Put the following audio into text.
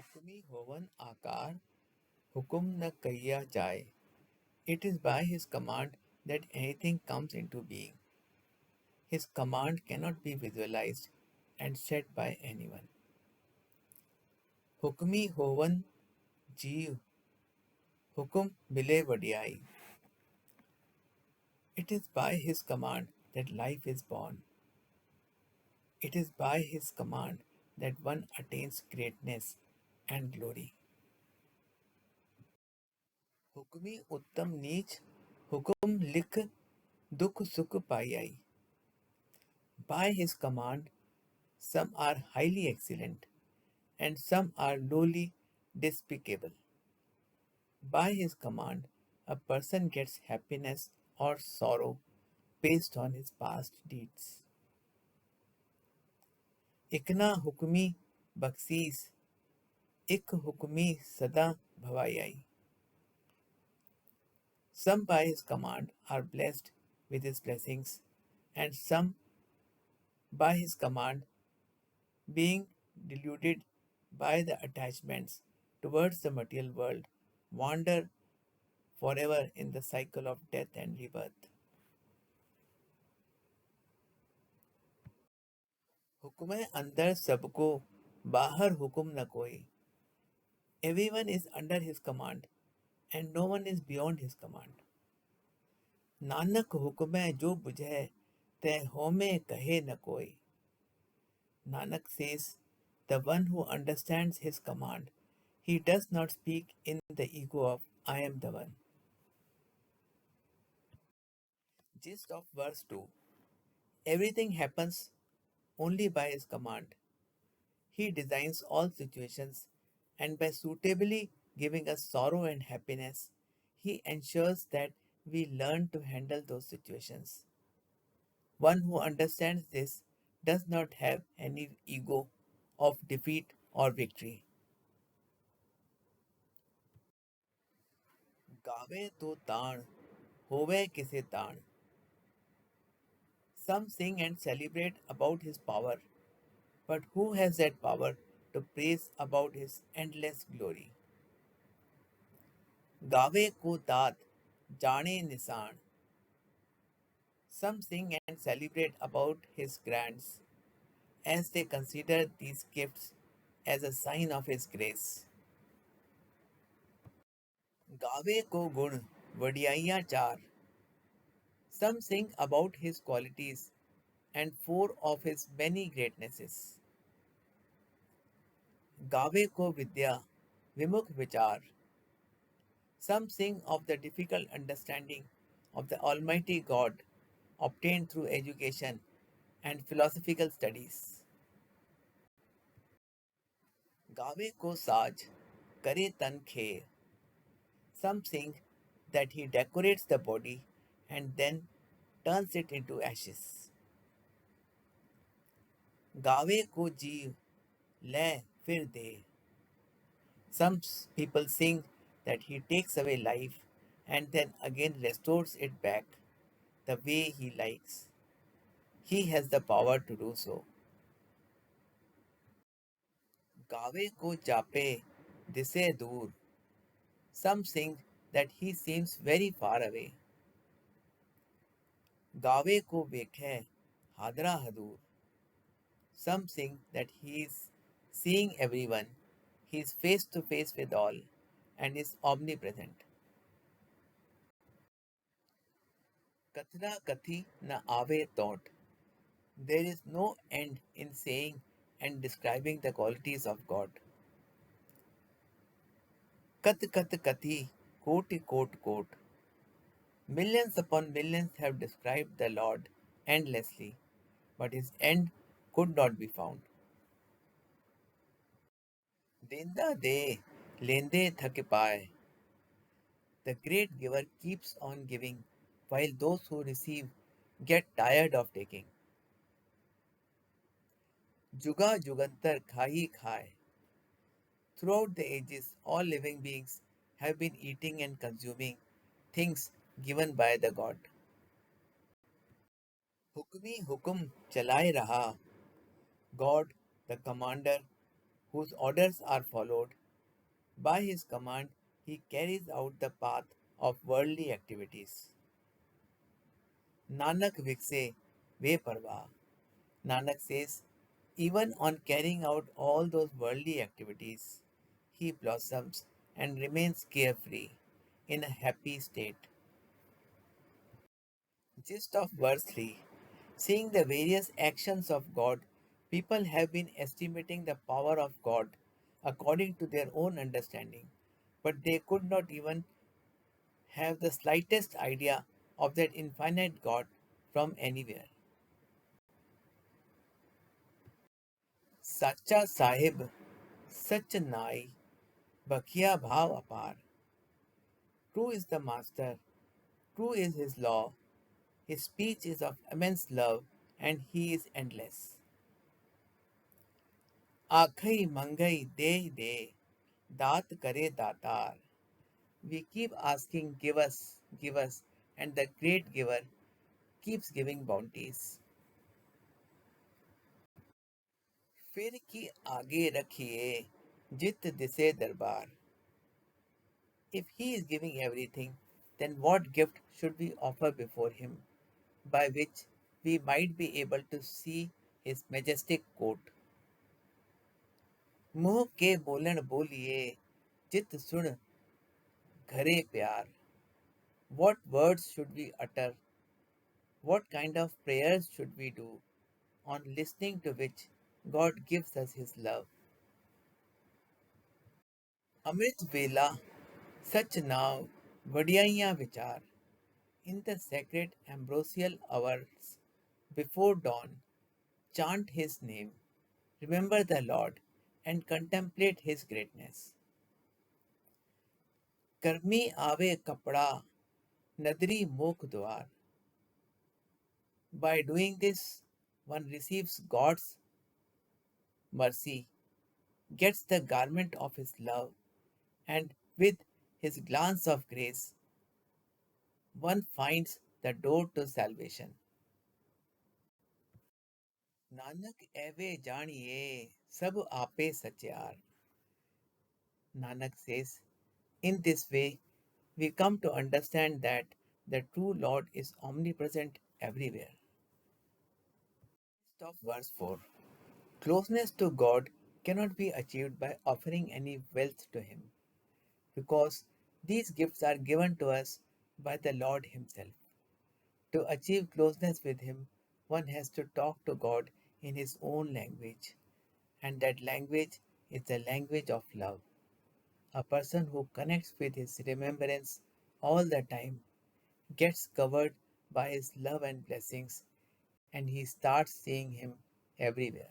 हुक्मी होवन आकार, हुक्म न किया जाए. It is by his command that anything comes into being. His command cannot be visualized and said by anyone. Hukmi होवन जीव, हुक्म मिले वडियाई. It is by his command that life is born. It is by his command that one attains greatness and glory. Hukmi उत्तम नीच, हुक्म लिख दुख सुख पाई. By his command, some are highly excellent, and some are lowly despicable. By his command, a person gets happiness or sorrow based on his past deeds. इकना Hukmi बख्शीस, इक हुक्मी सदा भवाई. Some by his command are blessed with his blessings, and some by his command, being deluded by the attachments towards the material world, wander forever in the cycle of death and rebirth. हुक्म अंदर सबको, बाहर हुक्म न कोई. Everyone is under his command, and no one is beyond his command. Nanak हुक्म जो बुझे, ते होमे कहे न कोई. Nanak says, the one who understands his command, he does not speak in the ego of I am the one. Gist of verse 2. Everything happens only by his command. He designs all situations, and by suitably giving us sorrow and happiness, he ensures that we learn to handle those situations. One who understands this does not have any ego of defeat or victory. गावे तो ताण, होवे किसे ताण. Some sing and celebrate about his power, but who has that power to praise about his endless glory? गावे को दात, जाने निशान. Some sing and celebrate about his grants, as they consider these gifts as a sign of his grace. गावे को गुण, वडियाइयाँ चार. Some sing about his qualities and four of his many greatnesses. गावे को विद्या, विमुख विचार. Some sing of the difficult understanding of the Almighty God obtained through education and philosophical studies. गावे को साज, करे तन Kher. Some sing that he decorates the body and then turns it into ashes. गावे को जीव, ले फिर दे. Some people sing that he takes away life and then again restores it back the way he likes. He has the power to do so. गावे को जापे, दिसे दूर. Some sing that he seems very far away. गावे को वेखे, हादरा हदूर. Some sing that he is seeing everyone, he is face to face with all, and is omnipresent. कथना कथी न आवे तोट. There is no end in saying and describing the qualities of God. Kat kat kati, koti kot kot. Millions upon millions have described the Lord endlessly, but his end could not be found. Denda de, lende thak paye. The great giver keeps on giving, while those who receive get tired of taking. Juga jugantar khai khai. Throughout the ages, all living beings have been eating and consuming things given by the God. Hukmi hukum chalai raha. God, the commander, whose orders are followed. By his command, he carries out the path of worldly activities. Nanak Vikse Ve Parva. Nanak says, even on carrying out all those worldly activities, he blossoms and remains carefree in a happy state. Gist of verse 3. Seeing the various actions of God, people have been estimating the power of God according to their own understanding, but they could not even have the slightest idea of that infinite God from anywhere. Sacha Sahib, Sach Nai, Bakia Bhav Apar. True is the Master, true is his law, his speech is of immense love, and he is endless. Akhai Mangai De De, Dat Kare Datar. We keep asking, give us, and the great giver keeps giving bounties. फिर की आगे रखिए जित दिसे दरबार. If he is giving everything, then what gift should we offer before him, by which we might be able to see his majestic court? मुंह के बोलन बोलिए जित सुन घरे प्यार. What words should we utter? What kind of prayers should we do, on listening to which God gives us his love? Amrit Vela, such now Vadiya Vichar. In the sacred ambrosial hours before dawn, chant his name, remember the Lord, and contemplate his greatness. Karmi ave kapda, nadri mokh dwar. By doing this, one receives God's mercy, gets the garment of his love, and with his glance of grace, one finds the door to salvation. Nanak एवे जानिए सब आपे सच्यार. Nanak says, in this way, we come to understand that the true Lord is omnipresent everywhere. Stop verse 4. Closeness to God cannot be achieved by offering any wealth to Him, because these gifts are given to us by the Lord Himself. To achieve closeness with Him, one has to talk to God in His own language, and that language is the language of love. A person who connects with His remembrance all the time gets covered by His love and blessings, and he starts seeing Him everywhere.